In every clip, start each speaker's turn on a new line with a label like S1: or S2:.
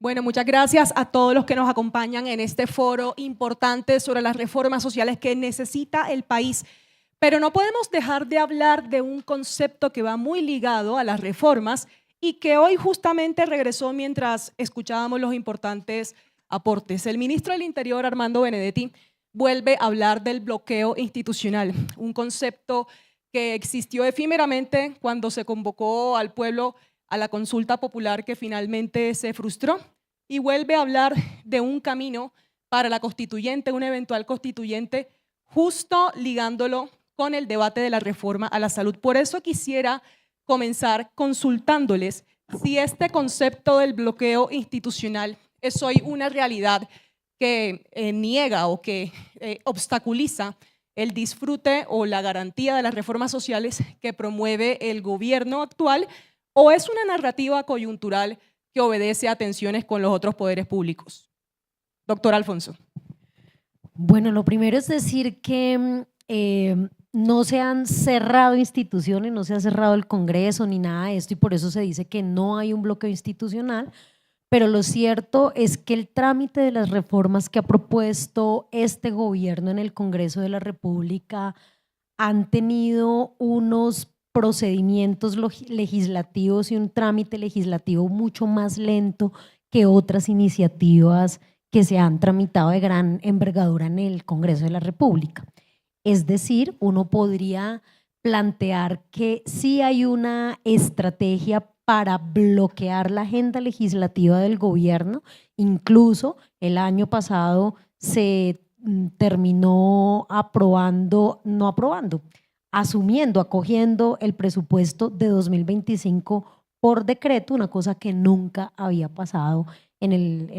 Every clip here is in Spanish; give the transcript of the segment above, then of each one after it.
S1: Bueno, muchas gracias a todos los que nos acompañan en este foro importante sobre las reformas sociales que necesita el país. Pero no podemos dejar de hablar de un concepto que va muy ligado a las reformas y que hoy justamente regresó mientras escuchábamos los importantes aportes. El ministro del Interior, Armando Benedetti, vuelve a hablar del bloqueo institucional, un concepto que existió efímeramente cuando se convocó al pueblo a la consulta popular que finalmente se frustró, y vuelve a hablar de un camino para la constituyente, una eventual constituyente, justo ligándolo con el debate de la reforma a la salud. Por eso quisiera comenzar consultándoles si este concepto del bloqueo institucional es hoy una realidad que niega o que obstaculiza el disfrute o la garantía de las reformas sociales que promueve el gobierno actual, o es una narrativa coyuntural que obedece a tensiones con los otros poderes públicos. Doctor Alfonso.
S2: Bueno, lo primero es decir que no se han cerrado instituciones, no se ha cerrado el Congreso ni nada de esto, y por eso se dice que no hay un bloqueo institucional, pero lo cierto es que el trámite de las reformas que ha propuesto este gobierno en el Congreso de la República han tenido unos procedimientos legislativos y un trámite legislativo mucho más lento que otras iniciativas que se han tramitado de gran envergadura en el Congreso de la República. Es decir, uno podría plantear que sí hay una estrategia para bloquear la agenda legislativa del gobierno. Incluso el año pasado se terminó acogiendo el presupuesto de 2025 por decreto, una cosa que nunca había pasado en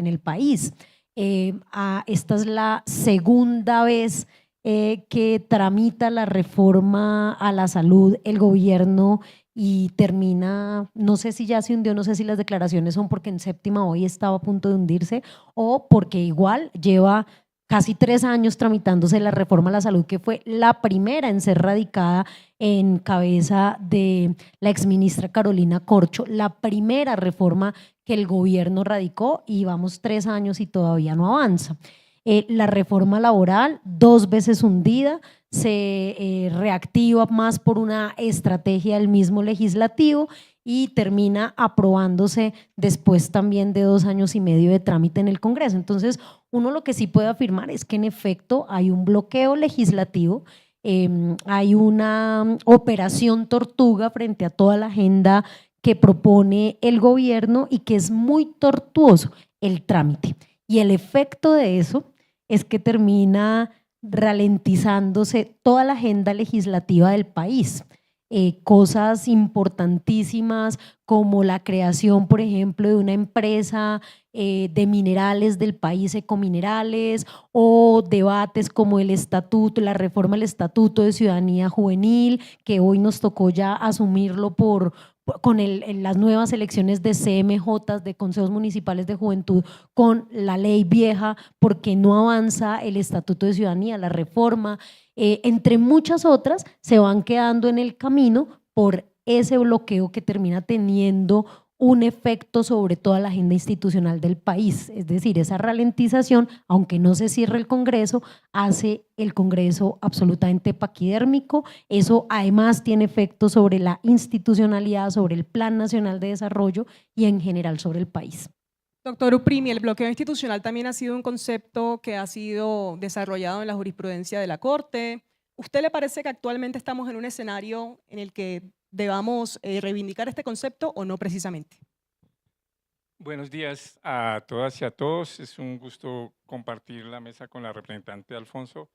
S2: el país. Esta es la segunda vez que tramita la reforma a la salud el gobierno y termina, no sé si ya se hundió, no sé si las declaraciones son porque en séptima hoy estaba a punto de hundirse o porque igual lleva casi 3 años tramitándose la reforma a la salud, que fue la primera en ser radicada en cabeza de la exministra Carolina Corcho, la primera reforma que el gobierno radicó, y vamos 3 años y todavía no avanza. La reforma laboral, 2 veces hundida, se reactiva más por una estrategia del mismo legislativo y termina aprobándose después también de 2 años y medio de trámite en el Congreso. Entonces, uno lo que sí puede afirmar es que en efecto hay un bloqueo legislativo, hay una operación tortuga frente a toda la agenda que propone el gobierno y que es muy tortuoso el trámite. Y el efecto de eso es que termina ralentizándose toda la agenda legislativa del país. Cosas importantísimas como la creación, por ejemplo, de una empresa de minerales del país, Ecominerales, o debates como el estatuto, la reforma del Estatuto de Ciudadanía Juvenil, que hoy nos tocó ya asumirlo con las nuevas elecciones de CMJ, de Consejos Municipales de Juventud, con la ley vieja, porque no avanza el Estatuto de Ciudadanía, la reforma, entre muchas otras, se van quedando en el camino por ese bloqueo que termina teniendo un efecto sobre toda la agenda institucional del país. Es decir, esa ralentización, aunque no se cierre el Congreso, hace el Congreso absolutamente paquidérmico. Eso además tiene efectos sobre la institucionalidad, sobre el Plan Nacional de Desarrollo y en general sobre el país.
S1: Doctor Uprimi, el bloqueo institucional también ha sido un concepto que ha sido desarrollado en la jurisprudencia de la Corte. ¿Usted le parece que actualmente estamos en un escenario en el que debamos reivindicar este concepto o no precisamente?
S3: Buenos días a todas y a todos. Es un gusto compartir la mesa con la representante Alfonso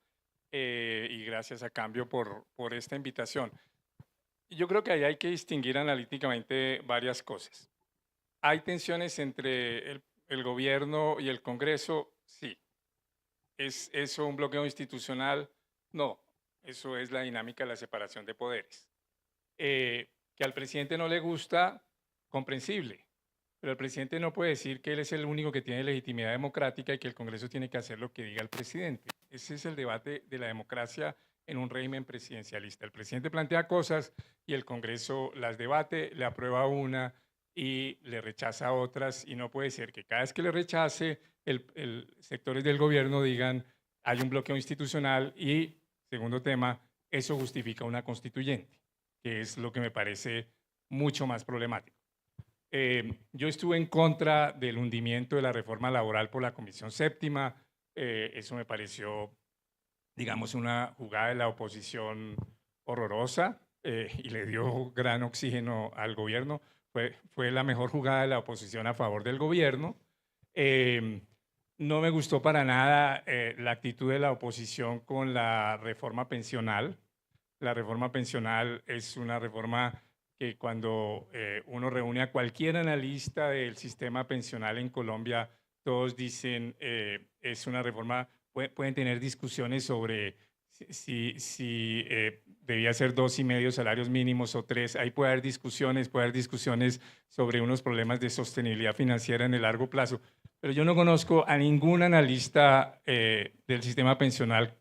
S3: y gracias a cambio por esta invitación. Yo creo que ahí hay que distinguir analíticamente varias cosas. ¿Hay tensiones entre el gobierno y el Congreso? Sí. ¿Es eso un bloqueo institucional? No. Eso es la dinámica de la separación de poderes. Que al presidente no le gusta, comprensible. Pero el presidente no puede decir que él es el único que tiene legitimidad democrática y que el Congreso tiene que hacer lo que diga el presidente. Ese es el debate de la democracia en un régimen presidencialista. El presidente plantea cosas y el Congreso las debate, le aprueba una y le rechaza otras, y no puede ser que cada vez que le rechace, sectores del gobierno digan hay un bloqueo institucional y, segundo tema, eso justifica una constituyente, que es lo que me parece mucho más problemático. Yo estuve en contra del hundimiento de la reforma laboral por la Comisión Séptima. Eso me pareció, digamos, una jugada de la oposición horrorosa y le dio gran oxígeno al gobierno. Fue la mejor jugada de la oposición a favor del gobierno. No me gustó para nada la actitud de la oposición con la reforma pensional. La reforma pensional es una reforma que cuando uno reúne a cualquier analista del sistema pensional en Colombia, todos dicen es una reforma, pueden tener discusiones sobre si debía ser 2,5 salarios mínimos o 3. Ahí puede haber discusiones sobre unos problemas de sostenibilidad financiera en el largo plazo. Pero yo no conozco a ningún analista del sistema pensional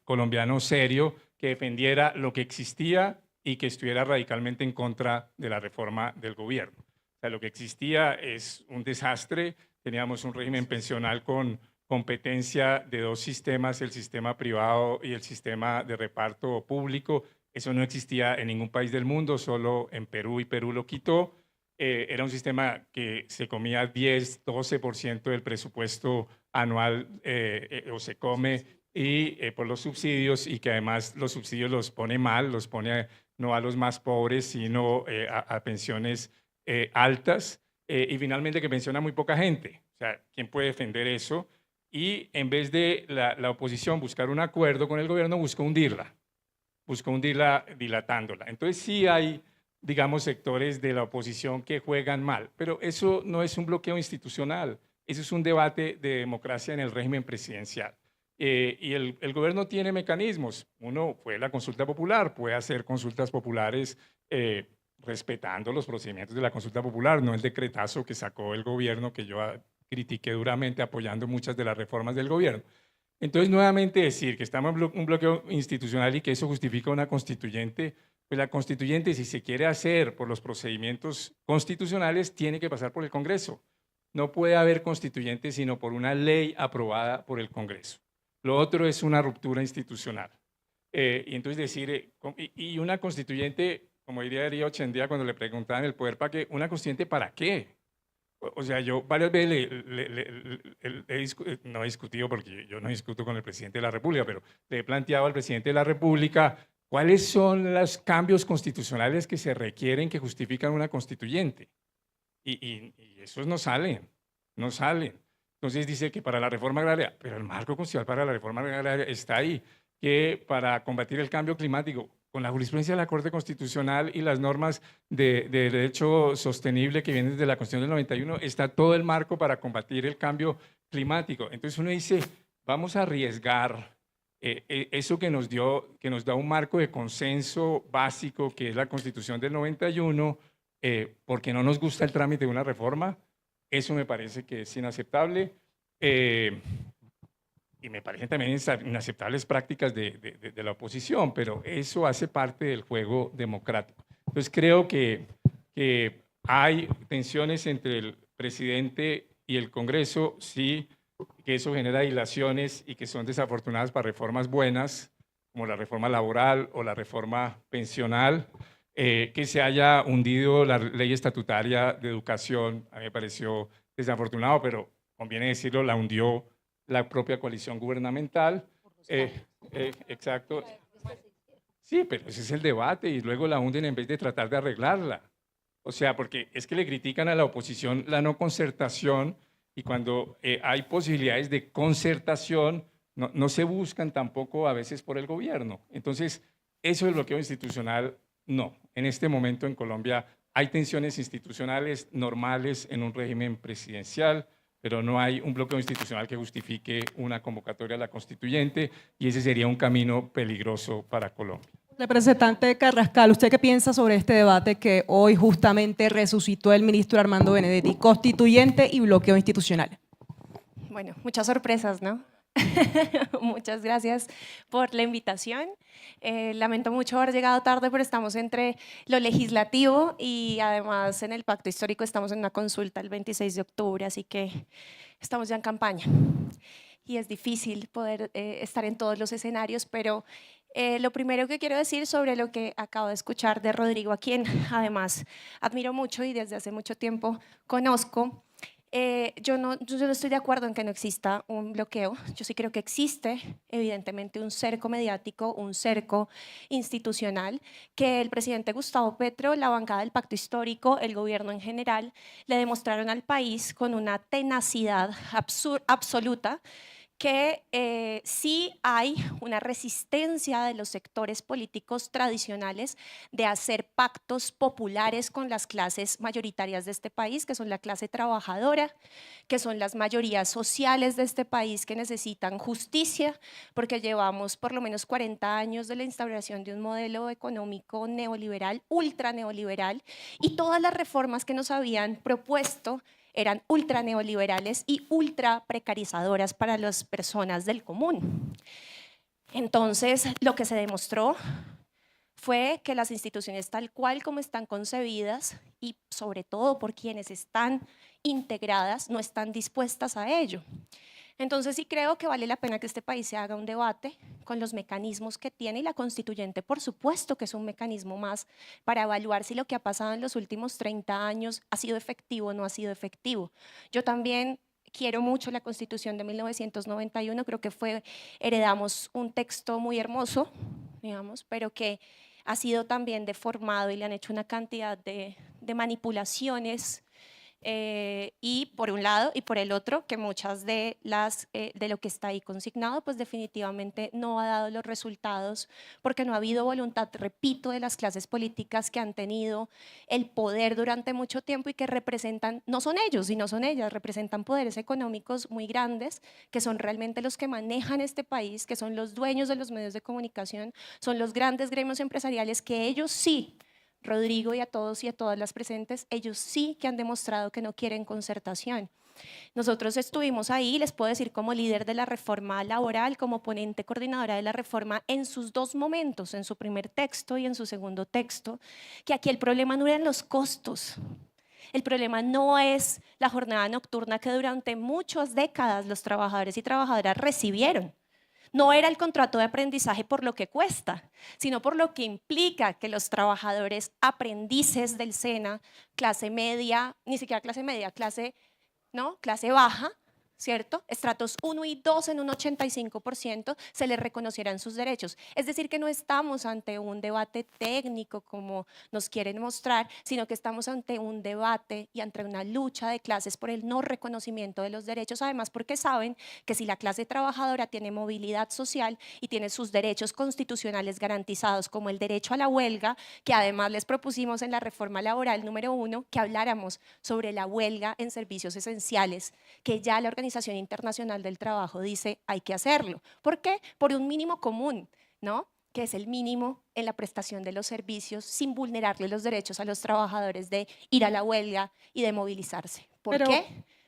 S3: colombiano serio que defendiera lo que existía y que estuviera radicalmente en contra de la reforma del gobierno. O sea, lo que existía es un desastre. Teníamos un régimen pensional con competencia de dos sistemas, el sistema privado y el sistema de reparto público. Eso no existía en ningún país del mundo, solo en Perú, y Perú lo quitó. Era un sistema que se comía 10, 12% del presupuesto anual o se come y por los subsidios, y que además los subsidios los pone mal, los pone no a los más pobres, sino a pensiones altas y finalmente que pensiona muy poca gente. O sea, ¿quién puede defender eso? Y en vez de la oposición buscar un acuerdo con el gobierno, buscó hundirla dilatándola. Entonces sí hay, digamos, sectores de la oposición que juegan mal, pero eso no es un bloqueo institucional, eso es un debate de democracia en el régimen presidencial. Y el gobierno tiene mecanismos. Uno fue la consulta popular, puede hacer consultas populares respetando los procedimientos de la consulta popular, no el decretazo que sacó el gobierno, que yo critiqué duramente apoyando muchas de las reformas del gobierno. Entonces, nuevamente decir que estamos en un bloqueo institucional y que eso justifica una constituyente, pues la constituyente, si se quiere hacer por los procedimientos constitucionales, tiene que pasar por el Congreso. No puede haber constituyente sino por una ley aprobada por el Congreso. Lo otro es una ruptura institucional. Y entonces decir, y una constituyente, como diría Darío Ochendía cuando le preguntaban el poder para qué, ¿una constituyente para qué? O sea, yo varias veces no he discutido, porque yo no discuto con el presidente de la República, pero le he planteado al presidente de la República cuáles son los cambios constitucionales que se requieren que justifican una constituyente. Y esos no salen. Entonces dice que para la reforma agraria, pero el marco constitucional para la reforma agraria está ahí, que para combatir el cambio climático, con la jurisprudencia de la Corte Constitucional y las normas de derecho sostenible que vienen desde la Constitución del 91, está todo el marco para combatir el cambio climático. Entonces uno dice, vamos a arriesgar eso que nos da un marco de consenso básico, que es la Constitución del 91, porque no nos gusta el trámite de una reforma. Eso me parece que es inaceptable. Y me parecen también inaceptables prácticas de la oposición, pero eso hace parte del juego democrático. Entonces creo que hay tensiones entre el presidente y el Congreso, sí, que eso genera dilaciones y que son desafortunadas para reformas buenas, como la reforma laboral o la reforma pensional. Que se haya hundido la ley estatutaria de educación, a mí me pareció desafortunado, pero conviene decirlo, la hundió la propia coalición gubernamental. Exacto. Sí, pero ese es el debate y luego la hunden en vez de tratar de arreglarla. O sea, porque es que le critican a la oposición la no concertación y cuando hay posibilidades de concertación no se buscan tampoco a veces por el gobierno. Entonces, eso del bloqueo institucional, no. En este momento en Colombia hay tensiones institucionales normales en un régimen presidencial, pero no hay un bloqueo institucional que justifique una convocatoria a la constituyente y ese sería un camino peligroso para Colombia.
S1: Representante Carrascal, ¿usted qué piensa sobre este debate que hoy justamente resucitó el ministro Armando Benedetti, constituyente y bloqueo institucional?
S4: Bueno, muchas sorpresas, ¿no? Muchas gracias por la invitación. Lamento mucho haber llegado tarde, pero estamos entre lo legislativo y además en el Pacto Histórico estamos en una consulta el 26 de octubre, así que estamos ya en campaña. Y es difícil poder estar en todos los escenarios, pero lo primero que quiero decir sobre lo que acabo de escuchar de Rodrigo, a quien además admiro mucho y desde hace mucho tiempo conozco. Yo no estoy de acuerdo en que no exista un bloqueo. Yo sí creo que existe, evidentemente, un cerco mediático, un cerco institucional, que el presidente Gustavo Petro, la bancada del Pacto Histórico, el gobierno en general, le demostraron al país con una tenacidad absoluta que sí hay una resistencia de los sectores políticos tradicionales de hacer pactos populares con las clases mayoritarias de este país, que son la clase trabajadora, que son las mayorías sociales de este país que necesitan justicia, porque llevamos por lo menos 40 años de la instauración de un modelo económico neoliberal, ultra neoliberal, y todas las reformas que nos habían propuesto eran ultra neoliberales y ultra precarizadoras para las personas del común. Entonces, lo que se demostró fue que las instituciones tal cual como están concebidas y sobre todo por quienes están integradas no están dispuestas a ello. Entonces sí creo que vale la pena que este país se haga un debate con los mecanismos que tiene y la constituyente, por supuesto que es un mecanismo más para evaluar si lo que ha pasado en los últimos 30 años ha sido efectivo o no ha sido efectivo. Yo también quiero mucho la Constitución de 1991, creo que heredamos un texto muy hermoso, digamos, pero que ha sido también deformado y le han hecho una cantidad de manipulaciones y por un lado y por el otro que muchas de lo que está ahí consignado pues definitivamente no ha dado los resultados porque no ha habido voluntad, repito, de las clases políticas que han tenido el poder durante mucho tiempo y que representan, no son ellos y no son ellas, representan poderes económicos muy grandes que son realmente los que manejan este país, que son los dueños de los medios de comunicación, son los grandes gremios empresariales que ellos sí, Rodrigo y a todos y a todas las presentes, ellos sí que han demostrado que no quieren concertación. Nosotros estuvimos ahí, les puedo decir como líder de la reforma laboral, como ponente coordinadora de la reforma en sus dos momentos, en su primer texto y en su segundo texto, que aquí el problema no eran los costos. El problema no es la jornada nocturna que durante muchas décadas los trabajadores y trabajadoras recibieron. No era el contrato de aprendizaje por lo que cuesta, sino por lo que implica que los trabajadores aprendices del SENA, clase media, ni siquiera clase media, clase baja, ¿cierto? Estratos 1 y 2 en un 85% se les reconocieran sus derechos. Es decir, que no estamos ante un debate técnico como nos quieren mostrar, sino que estamos ante un debate y ante una lucha de clases por el no reconocimiento de los derechos, además porque saben que si la clase trabajadora tiene movilidad social y tiene sus derechos constitucionales garantizados como el derecho a la huelga, que además les propusimos en la reforma laboral número 1 que habláramos sobre la huelga en servicios esenciales, que ya la Organización Internacional del Trabajo dice hay que hacerlo. ¿Por qué? Por un mínimo común, ¿no? Que es el mínimo en la prestación de los servicios sin vulnerarle los derechos a los trabajadores de ir a la huelga y de movilizarse. ¿Por qué?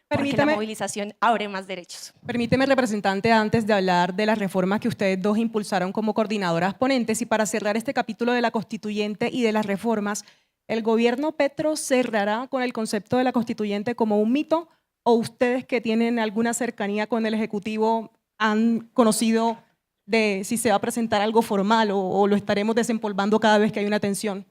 S4: Porque la movilización abre más derechos.
S1: Permíteme, representante, antes de hablar de las reformas que ustedes dos impulsaron como coordinadoras ponentes y para cerrar este capítulo de la constituyente y de las reformas, ¿el gobierno Petro cerrará con el concepto de la constituyente como un mito? ¿O ustedes que tienen alguna cercanía con el Ejecutivo han conocido de si se va a presentar algo formal o lo estaremos desempolvando cada vez que hay una tensión?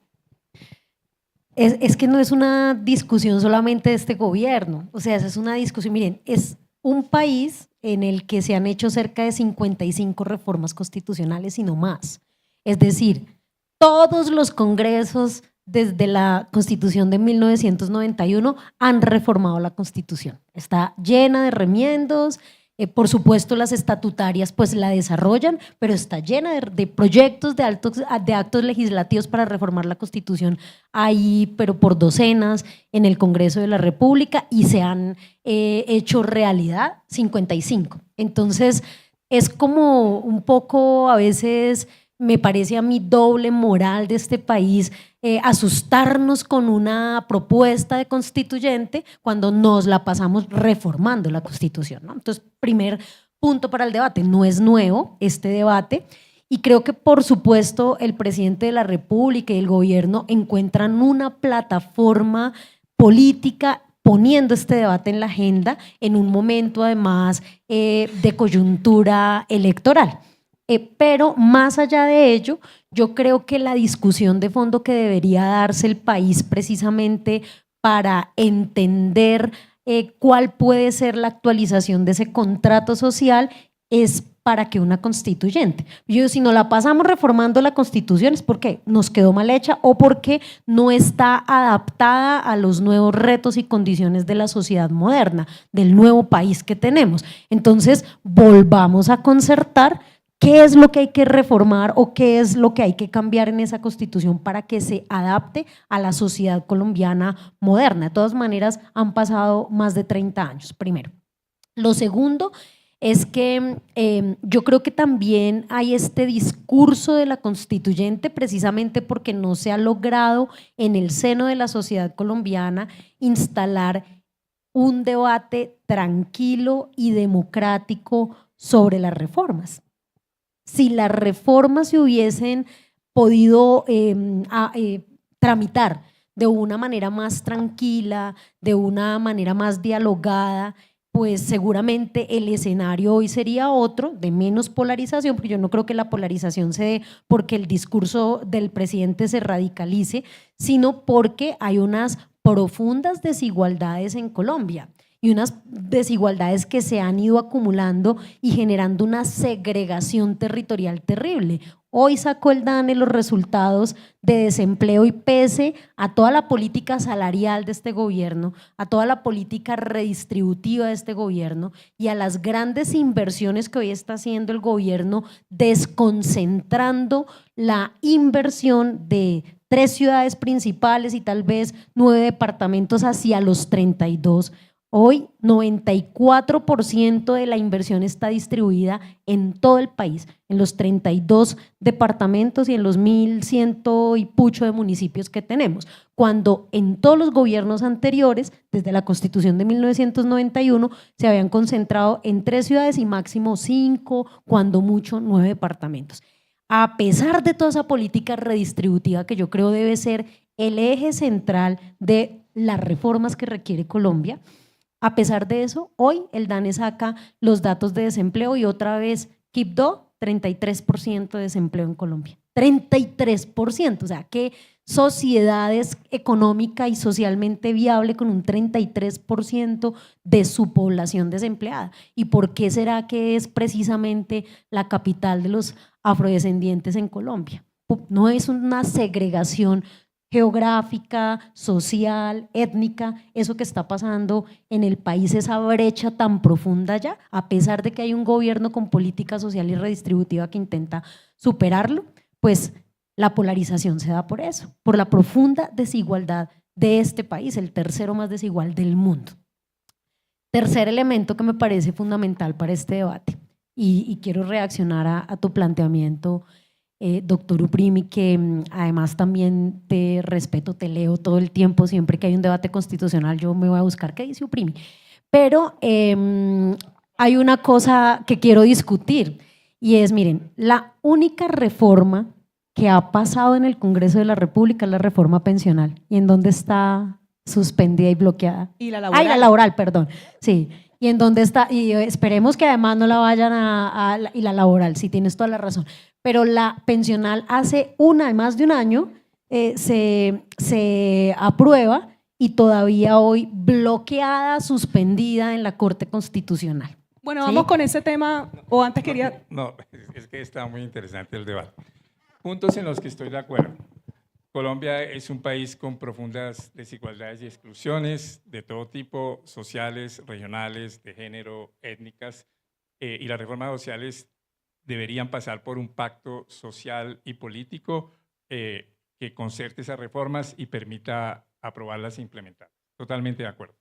S2: Es que no es una discusión solamente de este gobierno, o sea, es una discusión, miren, es un país en el que se han hecho cerca de 55 reformas constitucionales y no más. Es decir, todos los congresos desde la Constitución de 1991 han reformado la Constitución. Está llena de remiendos, por supuesto las estatutarias pues la desarrollan, pero está llena de proyectos, de actos legislativos para reformar la Constitución ahí, pero por docenas en el Congreso de la República y se han hecho realidad 55. Entonces es como un poco a veces… Me parece a mí doble moral de este país asustarnos con una propuesta de constituyente cuando nos la pasamos reformando la Constitución, ¿no? Entonces, primer punto para el debate. No es nuevo este debate y creo que, por supuesto, el presidente de la República y el gobierno encuentran una plataforma política poniendo este debate en la agenda en un momento además de coyuntura electoral. Pero más allá de ello, yo creo que la discusión de fondo que debería darse el país precisamente para entender cuál puede ser la actualización de ese contrato social es para que una constituyente. Yo, si no la pasamos reformando la constitución es porque nos quedó mal hecha o porque no está adaptada a los nuevos retos y condiciones de la sociedad moderna, del nuevo país que tenemos. Entonces, volvamos a concertar qué es lo que hay que reformar o qué es lo que hay que cambiar en esa constitución para que se adapte a la sociedad colombiana moderna. De todas maneras, han pasado más de 30 años, primero. Lo segundo es que yo creo que también hay este discurso de la constituyente precisamente porque no se ha logrado en el seno de la sociedad colombiana instalar un debate tranquilo y democrático sobre las reformas. Si las reformas se hubiesen podido tramitar de una manera más tranquila, de una manera más dialogada, pues seguramente el escenario hoy sería otro, de menos polarización, porque yo no creo que la polarización se dé porque el discurso del presidente se radicalice, sino porque hay unas profundas desigualdades en Colombia y unas desigualdades que se han ido acumulando y generando una segregación territorial terrible. Hoy sacó el DANE los resultados de desempleo y pese a toda la política salarial de este gobierno, a toda la política redistributiva de este gobierno y a las grandes inversiones que hoy está haciendo el gobierno desconcentrando la inversión de 3 ciudades principales y tal vez 9 departamentos hacia los 32. Hoy 94% de la inversión está distribuida en todo el país, en los 32 departamentos y en los 1.100 y pucho de municipios que tenemos, cuando en todos los gobiernos anteriores, desde la Constitución de 1991, se habían concentrado en 3 ciudades y máximo 5, cuando mucho 9 departamentos. A pesar de toda esa política redistributiva que yo creo debe ser el eje central de las reformas que requiere Colombia, a pesar de eso, hoy el DANE saca los datos de desempleo y otra vez Quibdó, 33% de desempleo en Colombia. 33%, o sea, ¿qué sociedad es económica y socialmente viable con un 33% de su población desempleada? ¿Y por qué será que es precisamente la capital de los afrodescendientes en Colombia? No es una segregación geográfica, social, étnica, eso que está pasando en el país, esa brecha tan profunda ya, a pesar de que hay un gobierno con política social y redistributiva que intenta superarlo, pues la polarización se da por eso, por la profunda desigualdad de este país, el tercero más desigual del mundo. Tercer elemento que me parece fundamental para este debate, y quiero reaccionar a tu planteamiento, doctor Uprimi, que además también te respeto, te leo todo el tiempo, siempre que hay un debate constitucional yo me voy a buscar qué dice Uprimi, pero hay una cosa que quiero discutir y es, miren, la única reforma que ha pasado en el Congreso de la República es la reforma pensional. ¿Y en dónde está suspendida y bloqueada?
S1: Y la laboral.
S2: La laboral, perdón, sí. ¿Y en dónde está? Y esperemos que además no la vayan y la laboral, sí, tienes toda la razón. Pero la pensional hace más de un año se aprueba y todavía hoy bloqueada, suspendida en la Corte Constitucional.
S1: Bueno,
S2: ¿sí?
S1: vamos con ese tema, o antes quería…
S3: No, es que está muy interesante el debate. Puntos en los que estoy de acuerdo. Colombia es un país con profundas desigualdades y exclusiones de todo tipo, sociales, regionales, de género, étnicas, y las reformas sociales deberían pasar por un pacto social y político que concerte esas reformas y permita aprobarlas e implementarlas. Totalmente de acuerdo.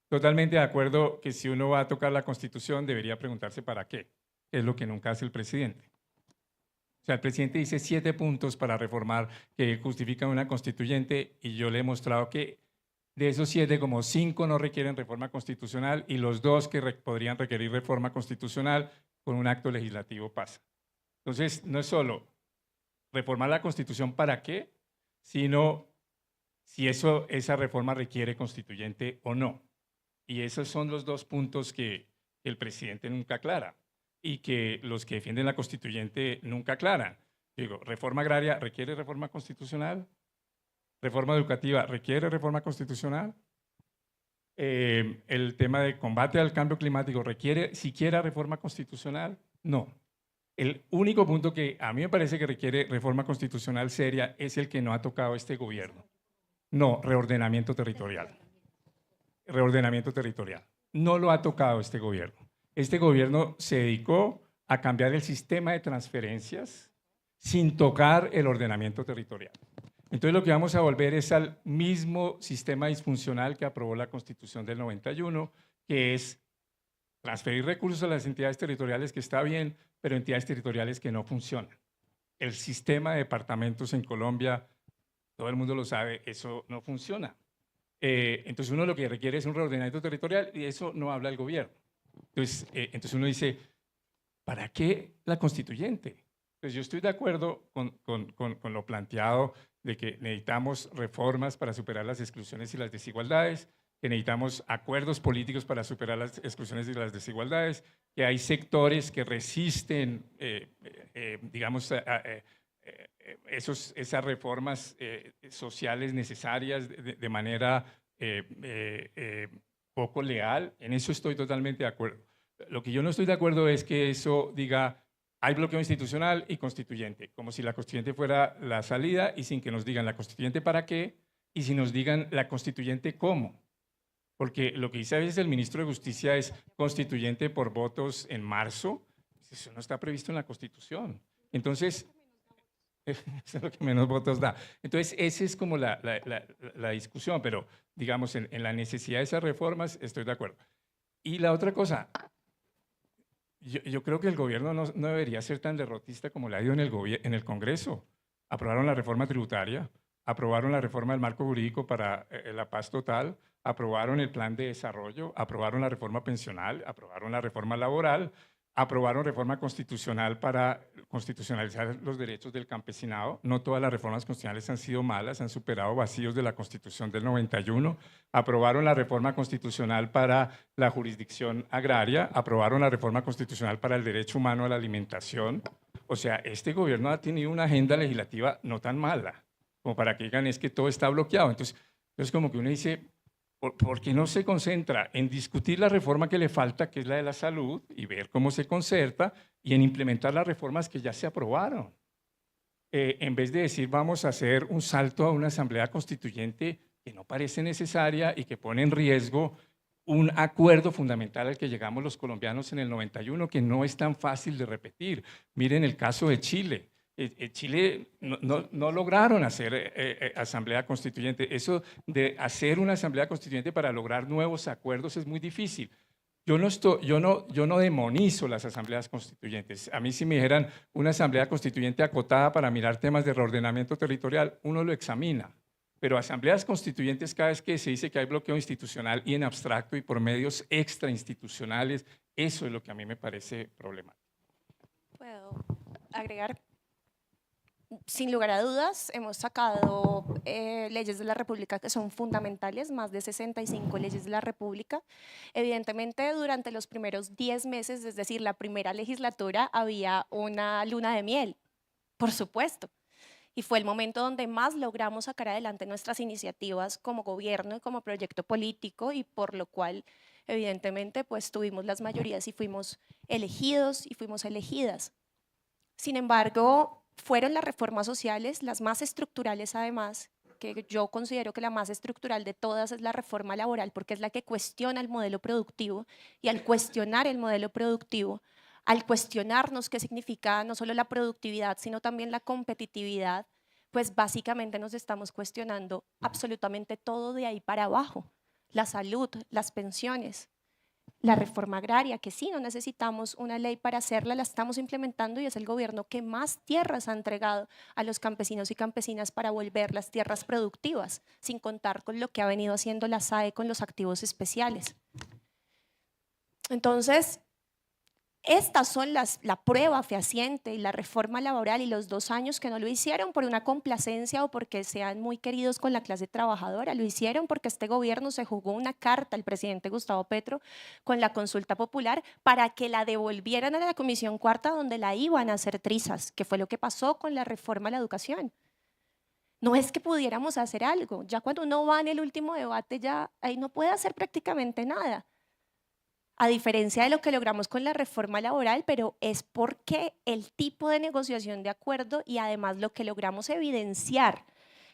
S3: Totalmente de acuerdo que si uno va a tocar la Constitución debería preguntarse para qué, que es lo que nunca hace el presidente. O sea, el presidente dice 7 puntos para reformar que justifican una constituyente y yo le he mostrado que De esos 7, como 5 no requieren reforma constitucional y los 2 que podrían requerir reforma constitucional con un acto legislativo pasa. Entonces, no es solo reformar la Constitución para qué, sino si esa reforma requiere constituyente o no. Y esos son los 2 puntos que el presidente nunca aclara y que los que defienden la constituyente nunca aclaran. Digo, reforma agraria requiere reforma constitucional, reforma educativa requiere reforma constitucional, el tema de combate al cambio climático requiere siquiera reforma constitucional, no. El único punto que a mí me parece que requiere reforma constitucional seria es el que no ha tocado este gobierno. No, reordenamiento territorial. Reordenamiento territorial. No lo ha tocado este gobierno. Este gobierno se dedicó a cambiar el sistema de transferencias sin tocar el ordenamiento territorial. Entonces lo que vamos a volver es al mismo sistema disfuncional que aprobó la Constitución del 91, que es transferir recursos a las entidades territoriales, que está bien, pero entidades territoriales que no funcionan. El sistema de departamentos en Colombia, todo el mundo lo sabe, eso no funciona. Entonces uno lo que requiere es un reordenamiento territorial y eso no habla el gobierno. Entonces uno dice, ¿para qué la constituyente? Pues yo estoy de acuerdo con lo planteado de que necesitamos reformas para superar las exclusiones y las desigualdades, que necesitamos acuerdos políticos para superar las exclusiones y las desigualdades, que hay sectores que resisten, digamos, esas reformas sociales necesarias de manera poco leal. En eso estoy totalmente de acuerdo. Lo que yo no estoy de acuerdo es que eso diga, hay bloqueo institucional y constituyente, como si la constituyente fuera la salida y sin que nos digan la constituyente para qué y si nos digan la constituyente cómo. Porque lo que dice a veces el ministro de Justicia es constituyente por votos en marzo, eso no está previsto en la Constitución. Entonces, eso es lo que menos votos da. Entonces, esa es como la discusión, pero digamos, en la necesidad de esas reformas estoy de acuerdo. Y la otra cosa, yo creo que el gobierno no debería ser tan derrotista como le ha ido en el Congreso. Aprobaron la reforma tributaria, aprobaron la reforma del marco jurídico para la paz total, aprobaron el plan de desarrollo, aprobaron la reforma pensional, aprobaron la reforma laboral, aprobaron reforma constitucional para constitucionalizar los derechos del campesinado. No todas las reformas constitucionales han sido malas, han superado vacíos de la Constitución del 91. Aprobaron la reforma constitucional para la jurisdicción agraria, aprobaron la reforma constitucional para el derecho humano a la alimentación. O sea, este gobierno ha tenido una agenda legislativa no tan mala, como para que digan es que todo está bloqueado. Entonces como que uno dice, ¿por qué no se concentra en discutir la reforma que le falta, que es la de la salud, y ver cómo se concerta, y en implementar las reformas que ya se aprobaron? En vez de decir vamos a hacer un salto a una asamblea constituyente que no parece necesaria y que pone en riesgo un acuerdo fundamental al que llegamos los colombianos en el 91, que no es tan fácil de repetir. Miren el caso de Chile. Chile no lograron hacer asamblea constituyente. Eso de hacer una asamblea constituyente para lograr nuevos acuerdos es muy difícil. Yo no demonizo las asambleas constituyentes. A mí si me dijeran una asamblea constituyente acotada para mirar temas de reordenamiento territorial, uno lo examina. Pero asambleas constituyentes, cada vez que se dice que hay bloqueo institucional y en abstracto y por medios extrainstitucionales, eso es lo que a mí me parece problemático.
S4: ¿Puedo agregar? Sin lugar a dudas, hemos sacado leyes de la República que son fundamentales, más de 65 leyes de la República. Evidentemente, durante los primeros 10 meses, es decir, la primera legislatura, había una luna de miel, por supuesto. Y fue el momento donde más logramos sacar adelante nuestras iniciativas como gobierno y como proyecto político, y por lo cual, evidentemente, pues tuvimos las mayorías y fuimos elegidos y fuimos elegidas. Sin embargo, fueron las reformas sociales, las más estructurales además, que yo considero que la más estructural de todas es la reforma laboral, porque es la que cuestiona el modelo productivo, y al cuestionar el modelo productivo, al cuestionarnos qué significa no solo la productividad, sino también la competitividad, pues básicamente nos estamos cuestionando absolutamente todo de ahí para abajo, la salud, las pensiones, la reforma agraria, que sí, no necesitamos una ley para hacerla, la estamos implementando y es el gobierno que más tierras ha entregado a los campesinos y campesinas para volver las tierras productivas, sin contar con lo que ha venido haciendo la SAE con los activos especiales. Entonces, estas son la prueba fehaciente y la reforma laboral y los 2 años que no lo hicieron por una complacencia o porque sean muy queridos con la clase trabajadora, lo hicieron porque este gobierno se jugó una carta al presidente Gustavo Petro con la consulta popular para que la devolvieran a la Comisión Cuarta donde la iban a hacer trizas, que fue lo que pasó con la reforma a la educación. No es que pudiéramos hacer algo, ya cuando uno va en el último debate ya ahí no puede hacer prácticamente nada. A diferencia de lo que logramos con la reforma laboral, pero es porque el tipo de negociación de acuerdo y además lo que logramos evidenciar,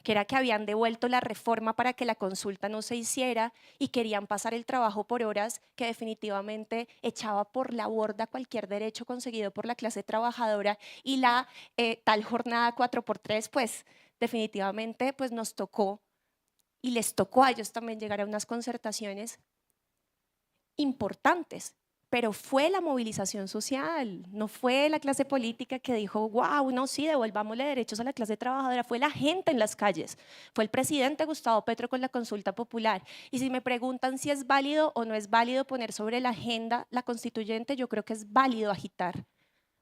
S4: que era que habían devuelto la reforma para que la consulta no se hiciera y querían pasar el trabajo por horas, que definitivamente echaba por la borda cualquier derecho conseguido por la clase trabajadora, y la tal jornada 4x3, pues definitivamente pues nos tocó y les tocó a ellos también llegar a unas concertaciones importantes, pero fue la movilización social, no fue la clase política que dijo, wow, no, sí, devolvámosle derechos a la clase trabajadora, fue la gente en las calles, fue el presidente Gustavo Petro con la consulta popular. Y si me preguntan si es válido o no es válido poner sobre la agenda la constituyente, yo creo que es válido agitar,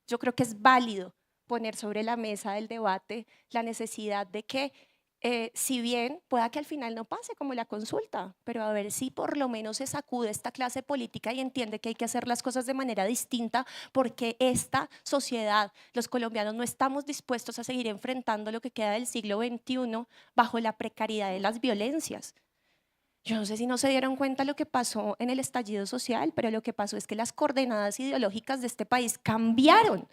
S4: yo creo que es válido poner sobre la mesa del debate la necesidad de que si bien pueda que al final no pase como la consulta, pero a ver si por lo menos se sacude esta clase política y entiende que hay que hacer las cosas de manera distinta, porque esta sociedad, los colombianos, no estamos dispuestos a seguir enfrentando lo que queda del siglo XXI bajo la precariedad de las violencias. Yo no sé si no se dieron cuenta lo que pasó en el estallido social, pero lo que pasó es que las coordenadas ideológicas de este país cambiaron.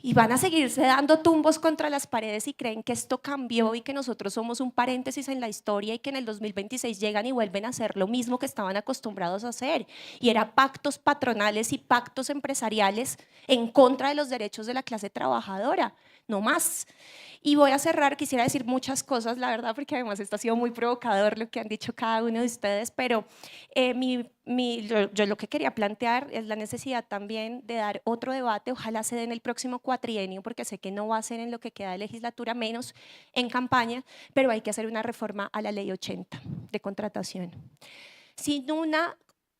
S4: Y van a seguirse dando tumbos contra las paredes y creen que esto cambió y que nosotros somos un paréntesis en la historia y que en el 2026 llegan y vuelven a hacer lo mismo que estaban acostumbrados a hacer. Y era pactos patronales y pactos empresariales en contra de los derechos de la clase trabajadora, no más. Y voy a cerrar, quisiera decir muchas cosas, la verdad, porque además esto ha sido muy provocador lo que han dicho cada uno de ustedes, pero yo lo que quería plantear es la necesidad también de dar otro debate, ojalá se dé en el próximo cuatrienio, porque sé que no va a ser en lo que queda de legislatura, menos en campaña, pero hay que hacer una reforma a la ley 80 de contratación. Sin una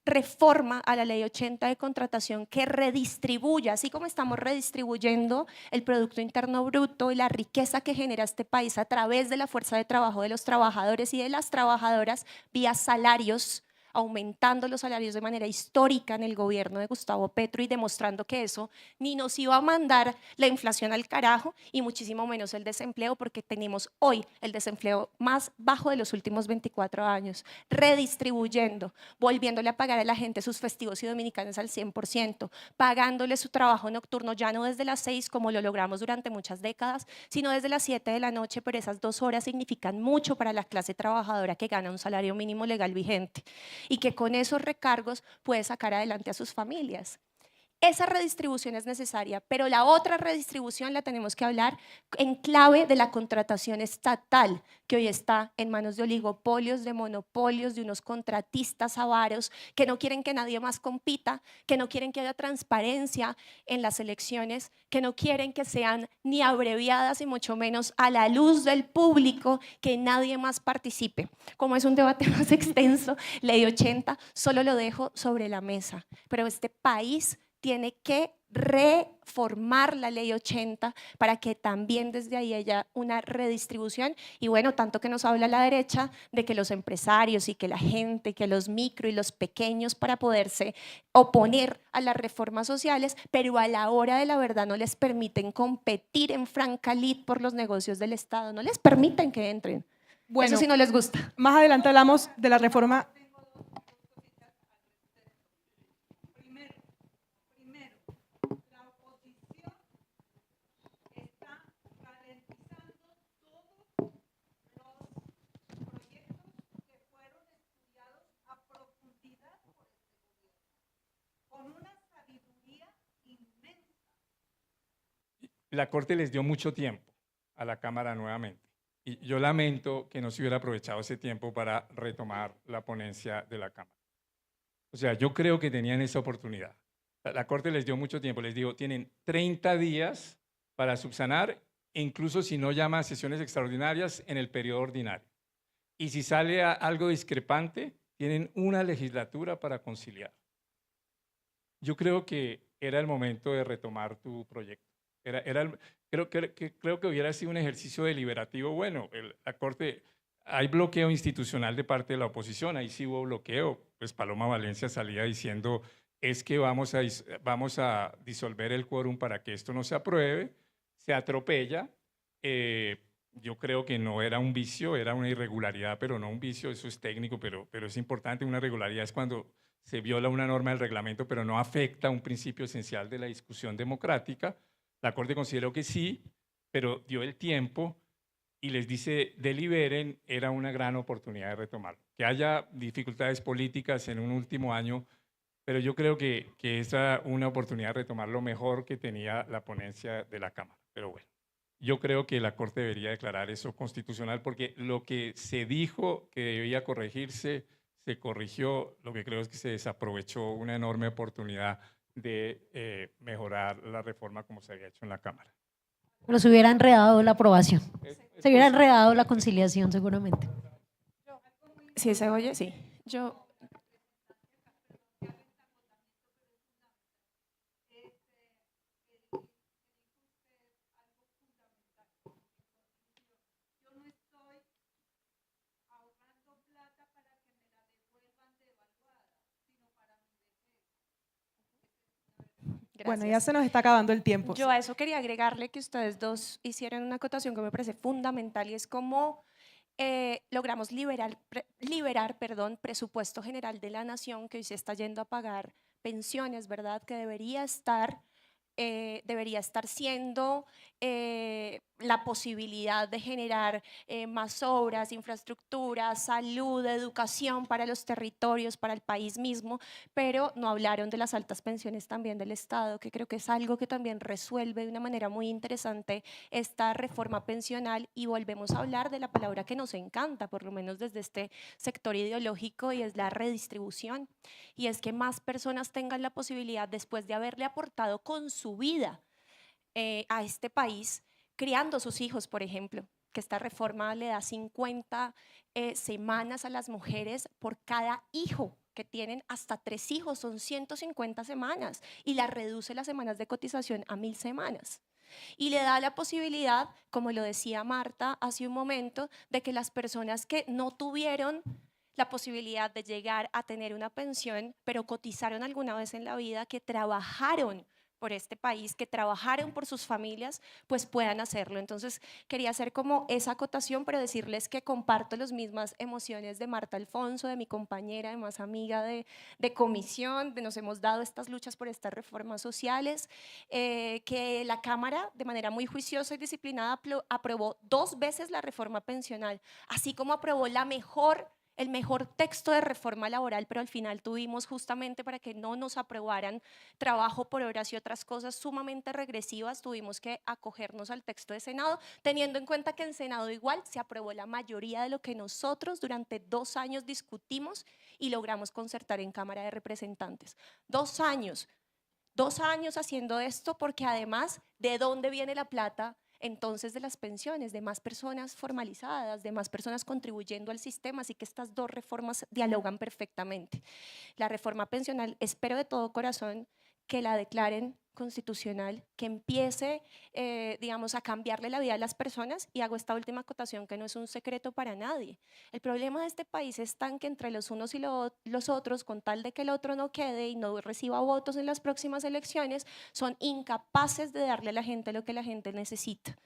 S4: reforma a la ley 80 de contratación que redistribuya, así como estamos redistribuyendo el Producto Interno Bruto y la riqueza que genera este país a través de la fuerza de trabajo de los trabajadores y de las trabajadoras vía salarios, aumentando los salarios de manera histórica en el gobierno de Gustavo Petro y demostrando que eso ni nos iba a mandar la inflación al carajo y muchísimo menos el desempleo, porque tenemos hoy el desempleo más bajo de los últimos 24 años, redistribuyendo, volviéndole a pagar a la gente sus festivos y dominicanos al 100%, pagándole su trabajo nocturno ya no desde las 6 como lo logramos durante muchas décadas, sino desde las 7 de la noche, pero esas 2 horas significan mucho para la clase trabajadora que gana un salario mínimo legal vigente y que con esos recargos puede sacar adelante a sus familias. Esa redistribución es necesaria, pero la otra redistribución la tenemos que hablar en clave de la contratación estatal, que hoy está en manos de oligopolios, de monopolios, de unos contratistas avaros que no quieren que nadie más compita, que no quieren que haya transparencia en las elecciones, que no quieren que sean ni abreviadas y mucho menos a la luz del público, que nadie más participe. Como es un debate más extenso, ley 80, solo lo dejo sobre la mesa, pero este país tiene que reformar la ley 80 para que también desde ahí haya una redistribución. Y bueno, tanto que nos habla la derecha de que los empresarios y que la gente, que los micro y los pequeños para poderse oponer a las reformas sociales, pero a la hora de la verdad no les permiten competir en franca lid por los negocios del Estado, no les permiten que entren.
S1: Bueno,
S4: eso sí no les gusta.
S1: Más adelante hablamos de la reforma.
S3: La Corte les dio mucho tiempo a la Cámara nuevamente. Y yo lamento que no se hubiera aprovechado ese tiempo para retomar la ponencia de la Cámara. O sea, yo creo que tenían esa oportunidad. La Corte les dio mucho tiempo, les dijo, tienen 30 días para subsanar, incluso si no llama a sesiones extraordinarias en el periodo ordinario. Y si sale algo discrepante, tienen una legislatura para conciliar. Yo creo que era el momento de retomar tu proyecto. Creo que hubiera sido un ejercicio deliberativo bueno. La Corte, hay bloqueo institucional de parte de la oposición, ahí sí hubo bloqueo. Pues Paloma Valencia salía diciendo, es que vamos a disolver el quórum para que esto no se apruebe, se atropella. Yo creo que no era un vicio, era una irregularidad, pero no un vicio, eso es técnico, pero es importante. Una irregularidad es cuando se viola una norma del reglamento, pero no afecta un principio esencial de la discusión democrática. La Corte consideró que sí, pero dio el tiempo y les dice, deliberen, era una gran oportunidad de retomarlo. Que haya dificultades políticas en un último año, pero yo creo que es una oportunidad de retomar lo mejor que tenía la ponencia de la Cámara. Pero bueno, yo creo que la Corte debería declarar eso constitucional porque lo que se dijo que debía corregirse, se corrigió. Lo que creo es que se desaprovechó una enorme oportunidad de mejorar la reforma como se había hecho en la Cámara.
S2: Pero se hubiera enredado la aprobación, se hubiera
S3: posible.
S2: enredado la conciliación seguramente.
S4: Sí, se oye, sí. Yo,
S1: Bueno, ya
S4: gracias.
S1: se nos está acabando el tiempo.
S4: Yo a eso quería agregarle que ustedes dos hicieron una acotación que me parece fundamental y es cómo logramos liberar presupuesto general de la nación que hoy se está yendo a pagar pensiones, ¿verdad? Que debería estar siendo la posibilidad de generar más obras, infraestructuras, salud, educación para los territorios, para el país mismo, pero no hablaron de las altas pensiones también del Estado, que creo que es algo que también resuelve de una manera muy interesante esta reforma pensional y volvemos a hablar de la palabra que nos encanta, por lo menos desde este sector ideológico, y es la redistribución. Y es que más personas tengan la posibilidad, después de haberle aportado con su vida a este país, criando sus hijos, por ejemplo, que esta reforma le da 50 semanas a las mujeres por cada hijo que tienen, hasta 3 hijos, son 150 semanas, y la reduce las semanas de cotización a 1000 semanas. Y le da la posibilidad, como lo decía Marta hace un momento, de que las personas que no tuvieron la posibilidad de llegar a tener una pensión, pero cotizaron alguna vez en la vida, que trabajaron por este país, que trabajaron por sus familias, pues puedan hacerlo. Entonces quería hacer como esa acotación, pero decirles que comparto las mismas emociones de Marta Alfonso, de mi compañera, además amiga de comisión, nos hemos dado estas luchas por estas reformas sociales, que la Cámara de manera muy juiciosa y disciplinada aprobó 2 veces la reforma pensional, así como aprobó el mejor texto de reforma laboral, pero al final tuvimos, justamente para que no nos aprobaran trabajo por horas y otras cosas sumamente regresivas, tuvimos que acogernos al texto de Senado, teniendo en cuenta que en Senado igual se aprobó la mayoría de lo que nosotros durante 2 años discutimos y logramos concertar en Cámara de Representantes. 2 años. 2 años haciendo esto, porque además, ¿de dónde viene la plata? Entonces, de las pensiones, de más personas formalizadas, de más personas contribuyendo al sistema, así que estas 2 reformas dialogan perfectamente. La reforma pensional, espero de todo corazón que la declaren constitucional, que empiece, digamos, a cambiarle la vida a las personas. Y hago esta última acotación, que no es un secreto para nadie. El problema de este país es tan que entre los unos y los otros, con tal de que el otro no quede y no reciba votos en las próximas elecciones, son incapaces de darle a la gente lo que la gente necesita.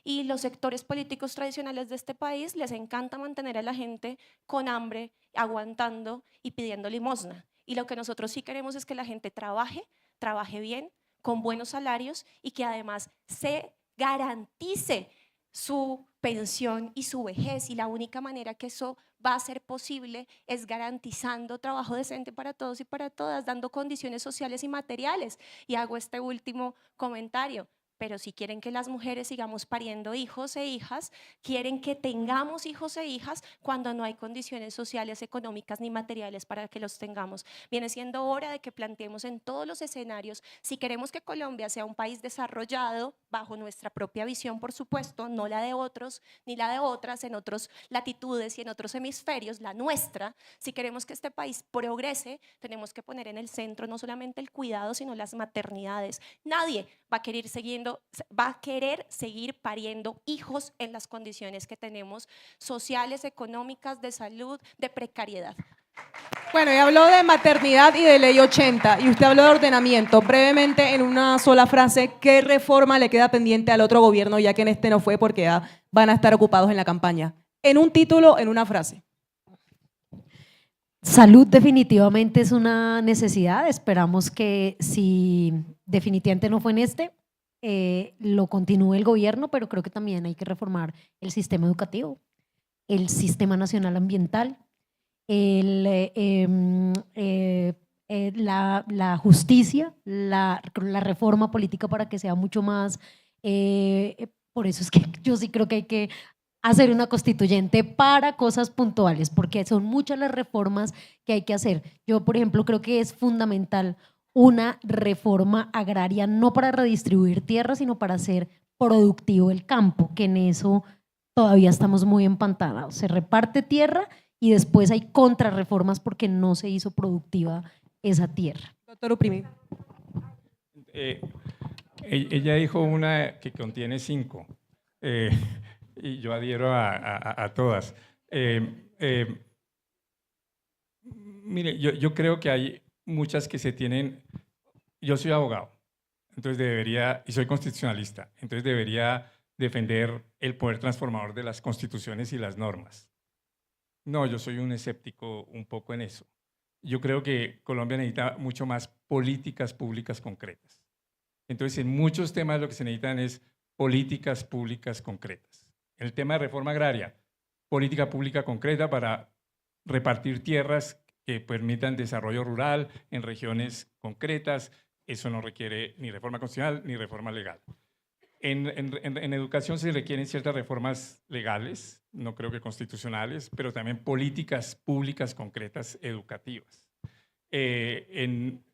S4: Y los sectores políticos tradicionales de este país les encanta mantener a la gente con hambre, aguantando y pidiendo limosna. Y lo que nosotros sí queremos es que la gente trabaje bien, con buenos salarios, y que además se garantice su pensión y su vejez. Y la única manera que eso va a ser posible es garantizando trabajo decente para todos y para todas, dando condiciones sociales y materiales. Y hago este último comentario. pero si quieren que las mujeres sigamos pariendo hijos e hijas, quieren que tengamos hijos e hijas cuando no hay condiciones sociales, económicas ni materiales para que los tengamos. Viene siendo hora de que planteemos en todos los escenarios, si queremos que Colombia sea un país desarrollado, bajo nuestra propia visión, por supuesto, no la de otros ni la de otras, en otras latitudes y en otros hemisferios, la nuestra. Si queremos que este país progrese, tenemos que poner en el centro no solamente el cuidado, sino las maternidades. Nadie va a querer seguir pariendo hijos en las condiciones que tenemos, sociales, económicas, de salud, de precariedad.
S1: Bueno, y habló de maternidad y de ley 80, y usted habló de ordenamiento. Brevemente, en una sola frase, ¿qué reforma le queda pendiente al otro gobierno, ya que en este no fue porque ya van a estar ocupados en la campaña? En un título, en una frase.
S2: Salud definitivamente es una necesidad. Esperamos que si definitivamente no fue en lo continúe el gobierno, pero creo que también hay que reformar el sistema educativo, el sistema nacional ambiental, la justicia, la reforma política para que sea mucho más… por eso es que yo sí creo que hay que hacer una constituyente para cosas puntuales, porque son muchas las reformas que hay que hacer. Yo, por ejemplo, creo que es fundamental una reforma agraria, no para redistribuir tierra, sino para hacer productivo el campo, que en eso todavía estamos muy empantanados. Se reparte tierra y después hay contrarreformas porque no se hizo productiva esa tierra.
S1: Doctor Uprimi.
S3: Ella dijo una que contiene 5. Y yo adhiero a todas. Mire, yo creo que hay muchas que se tienen… Yo soy abogado, entonces y soy constitucionalista, entonces debería defender el poder transformador de las constituciones y las normas. No, yo soy un escéptico un poco en eso. Yo creo que Colombia necesita mucho más políticas públicas concretas. Entonces, en muchos temas lo que se necesitan es políticas públicas concretas. En el tema de reforma agraria, política pública concreta para repartir tierras que permitan desarrollo rural en regiones concretas. Eso no requiere ni reforma constitucional ni reforma legal. En educación se requieren ciertas reformas legales, no creo que constitucionales, pero también políticas públicas concretas educativas.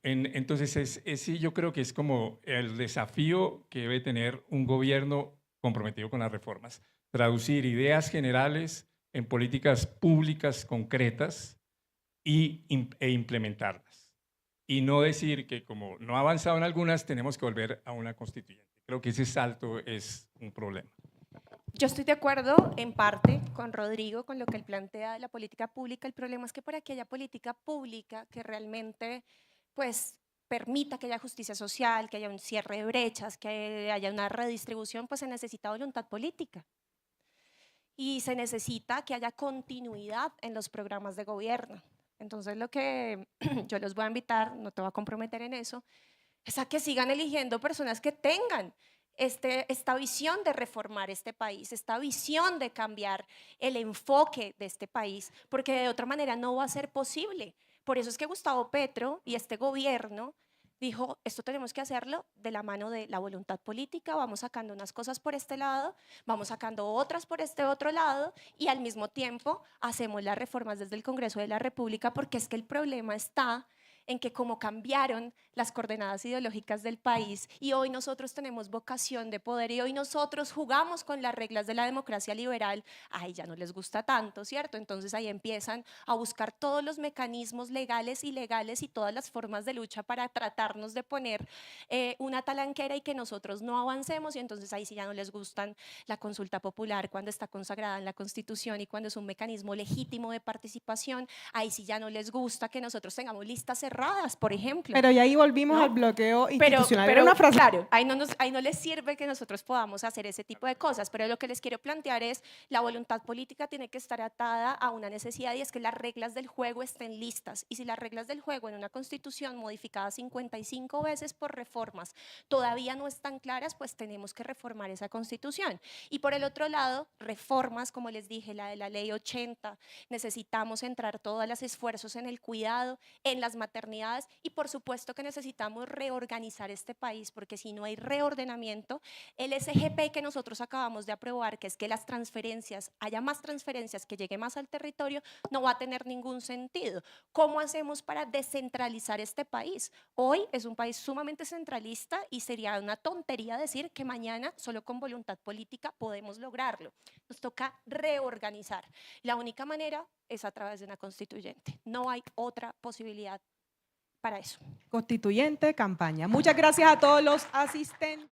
S3: Entonces, sí, yo creo que es como el desafío que debe tener un gobierno comprometido con las reformas. Traducir ideas generales en políticas públicas concretas e implementarlas. Y no decir que como no ha avanzado en algunas, tenemos que volver a una constituyente. Creo que ese salto es un problema.
S4: Yo estoy de acuerdo en parte con Rodrigo, con lo que él plantea de la política pública. El problema es que para que haya política pública que realmente pues, permita que haya justicia social, que haya un cierre de brechas, que haya una redistribución, pues se necesita voluntad política. Y se necesita que haya continuidad en los programas de gobierno. Entonces lo que yo los voy a invitar, no te voy a comprometer en eso, es a que sigan eligiendo personas que tengan esta visión de reformar este país, esta visión de cambiar el enfoque de este país, porque de otra manera no va a ser posible. Por eso es que Gustavo Petro y este gobierno dijo, esto tenemos que hacerlo de la mano de la voluntad política, vamos sacando unas cosas por este lado, vamos sacando otras por este otro lado y al mismo tiempo hacemos las reformas desde el Congreso de la República, porque es que el problema está en que como cambiaron las coordenadas ideológicas del país y hoy nosotros tenemos vocación de poder y hoy nosotros jugamos con las reglas de la democracia liberal, ahí ya no les gusta tanto, ¿cierto? Entonces ahí empiezan a buscar todos los mecanismos legales, ilegales y todas las formas de lucha para tratarnos de poner una talanquera y que nosotros no avancemos, y entonces ahí sí ya no les gustan la consulta popular cuando está consagrada en la Constitución y cuando es un mecanismo legítimo de participación, ahí sí ya no les gusta que nosotros tengamos listas cerradas, por ejemplo.
S1: Pero ya ahí volvimos al bloqueo institucional.
S4: Pero
S1: una frase.
S4: claro, ahí no les sirve que nosotros podamos hacer ese tipo de cosas, pero lo que les quiero plantear es la voluntad política tiene que estar atada a una necesidad y es que las reglas del juego estén listas, y si las reglas del juego en una constitución modificada 55 veces por reformas todavía no están claras, pues tenemos que reformar esa constitución. Y por el otro lado, reformas, como les dije, la de la ley 80, necesitamos centrar todos los esfuerzos en el cuidado, en las maternidades, maternidades y por supuesto que necesitamos reorganizar este país, porque si no hay reordenamiento, el SGP que nosotros acabamos de aprobar, que es que las transferencias, haya más transferencias, que llegue más al territorio, no va a tener ningún sentido. ¿Cómo hacemos para descentralizar este país? Hoy es un país sumamente centralista y sería una tontería decir que mañana solo con voluntad política podemos lograrlo. Nos toca reorganizar. La única manera es a través de una constituyente. No hay otra posibilidad para eso.
S1: Constituyente, campaña. Muchas gracias a todos los asistentes.